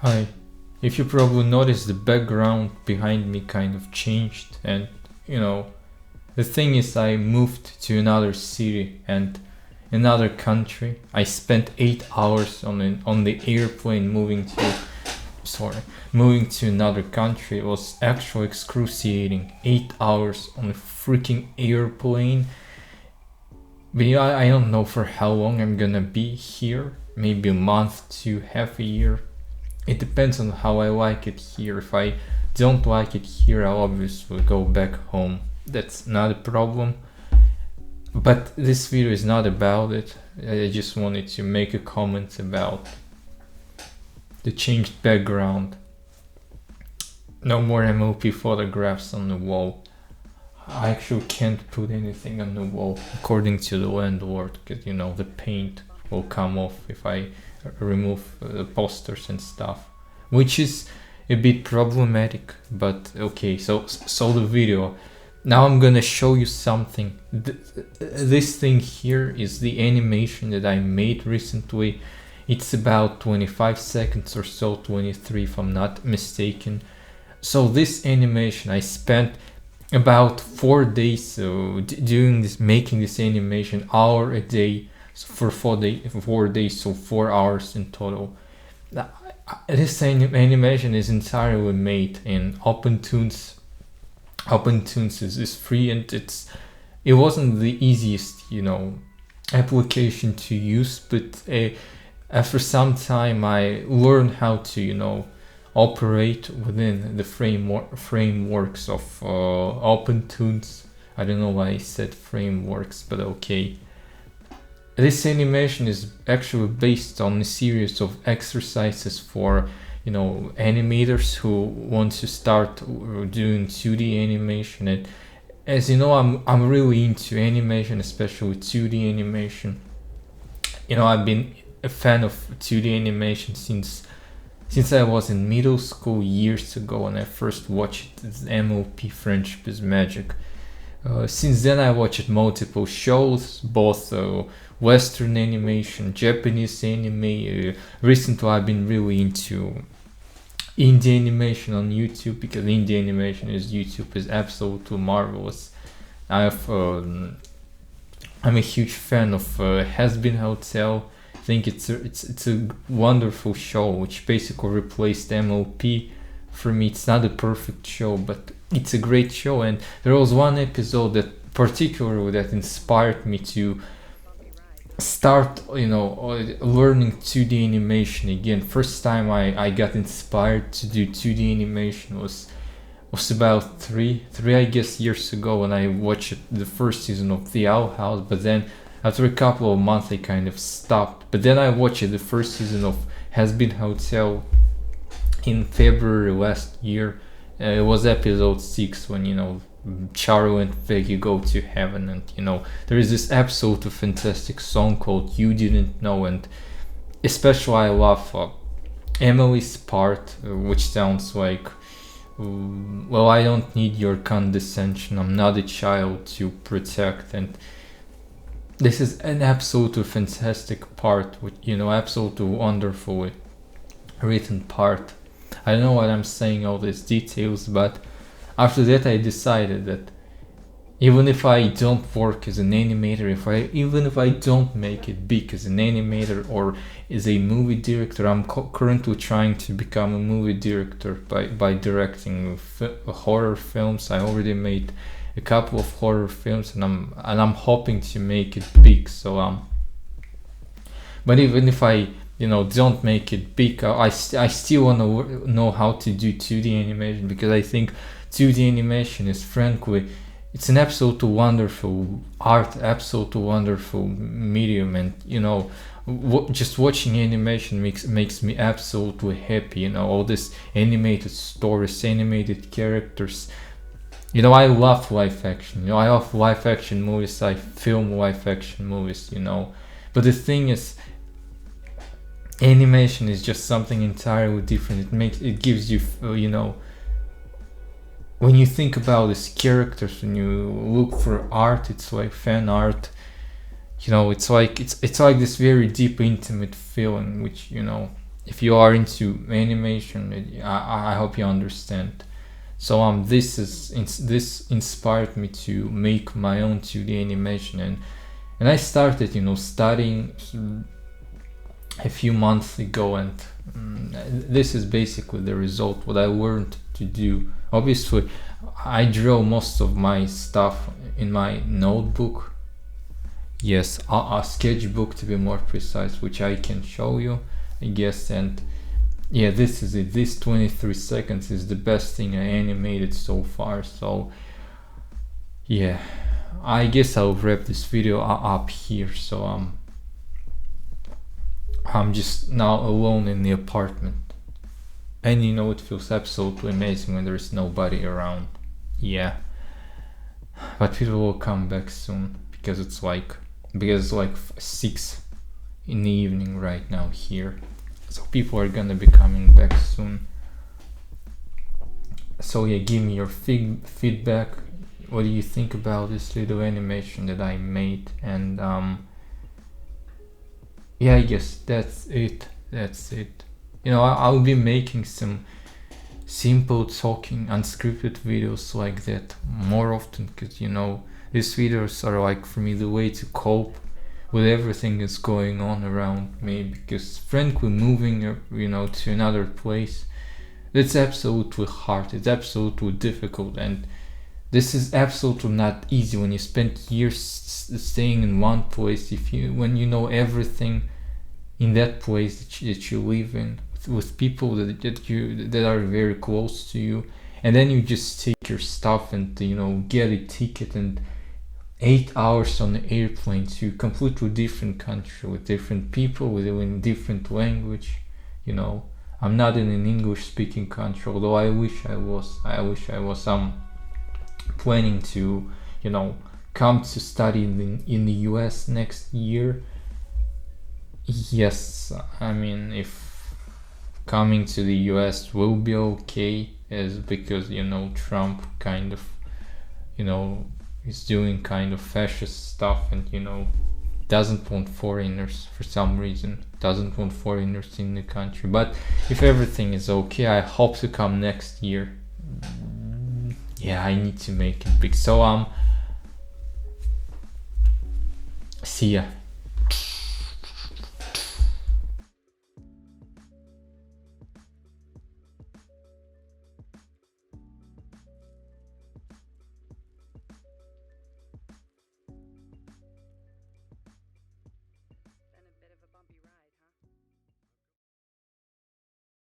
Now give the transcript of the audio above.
Hi. If you probably noticed, the background behind me kind of changed, and you know, the thing is, I moved to another city and another country. I spent 8 hours on the airplane moving to another country. It was actually excruciating. 8 hours on a freaking airplane. But yeah, I don't know for how long I'm gonna be here. Maybe a month to half a year. It depends on how I like it here. If I don't like it here, I'll obviously go back home. That's not a problem. But this video is not about it. I just wanted to make a comment about the changed background. No more MLP photographs on the wall. I actually can't put anything on the wall according to the landlord, because the paint will come off if I remove the posters and stuff, which is a bit problematic, but okay. So the video. Now I'm gonna show you something. This thing here is the animation that I made recently. It's about 25 seconds or so, 23 if I'm not mistaken. So this animation, I spent about 4 days doing this, making this animation, hour a day, for 4 days, so 4 hours in total. This animation is entirely made in OpenToonz. OpenToonz is free, and it wasn't the easiest application to use, but after some time I learned how to operate within the frameworks of OpenToonz. I don't know why I said frameworks, but okay. This animation is actually based on a series of exercises for animators who want to start doing 2D animation. And as you know, I'm really into animation, especially 2D animation. I've been a fan of 2D animation since I was in middle school years ago, when I first watched MLP Friendship is Magic. Since then I watched multiple shows, both Western animation, Japanese anime. Recently I've been really into indie animation on YouTube, because indie animation YouTube is absolutely marvelous. I'm a huge fan of Has-Been Hotel. I think it's a wonderful show, which basically replaced MLP. For me, it's not a perfect show, but it's a great show. And there was one episode that inspired me to start learning 2D animation again. First time I got inspired to do 2D animation was about three I guess years ago, when I watched the first season of The Owl House. But then after a couple of months I kind of stopped. But then I watched the first season of Has-Been Hotel in February last year. It was episode 6, when Charlie and Peggy go to heaven, and there is this absolutely fantastic song called You Didn't Know. And especially I love Emily's part, which sounds like, well, I don't need your condescension, I'm not a child to protect. And this is an absolutely fantastic part, with absolutely wonderfully written part. I don't know what I'm saying, all these details, but after that I decided that even if I don't work as an animator, even if I don't make it big as an animator or as a movie director, I'm currently trying to become a movie director by directing horror films. I already made a couple of horror films, and I'm hoping to make it big. But even if I don't make it big, I still want to know how to do 2D animation, because I think 2D animation is, frankly, it's an absolutely wonderful art, absolutely wonderful medium. And just watching animation makes me absolutely happy. All these animated stories, animated characters. I love live action. I love live action movies. I film live action movies. But the thing is, animation is just something entirely different. It gives you when you think about these characters, when you look for art, it's like fan art. It's like this very deep, intimate feeling, which if you are into animation, I hope you understand. So this inspired me to make my own 2D animation, and I started, studying a few months ago, and this is basically the result, what I learned to do. Obviously, I draw most of my stuff in my notebook. Yes, a sketchbook to be more precise, which I can show you, I guess. And yeah, this is it. This 23 seconds is the best thing I animated so far. So yeah, I guess I'll wrap this video up here. So I'm just now alone in the apartment, and it feels absolutely amazing when there's nobody around. Yeah, but people will come back soon, because it's like 6 in the evening right now here, so people are gonna be coming back soon. So yeah, give me your feedback. What do you think about this little animation that I made? And yeah, I guess that's it. I'll be making some simple talking unscripted videos like that more often, because these videos are like, for me, the way to cope with everything that's going on around me, because frankly, moving to another place, it's absolutely hard, it's absolutely difficult, and this is absolutely not easy when you spend years staying in one place, when you know everything in that place that you live in, with people that are very close to you, and then you just take your stuff and get a ticket and 8 hours on the airplane to a completely different country with different people, with a different language. I'm not in an English speaking country, although I wish I was. I'm planning to come to study in the US next year. Yes, I mean, if coming to the US will be okay, is because Trump kind of is doing kind of fascist stuff, and doesn't want foreigners for some reason, doesn't want foreigners in the country. But if everything is okay, I hope to come next year. Yeah, I need to make it big. So see ya.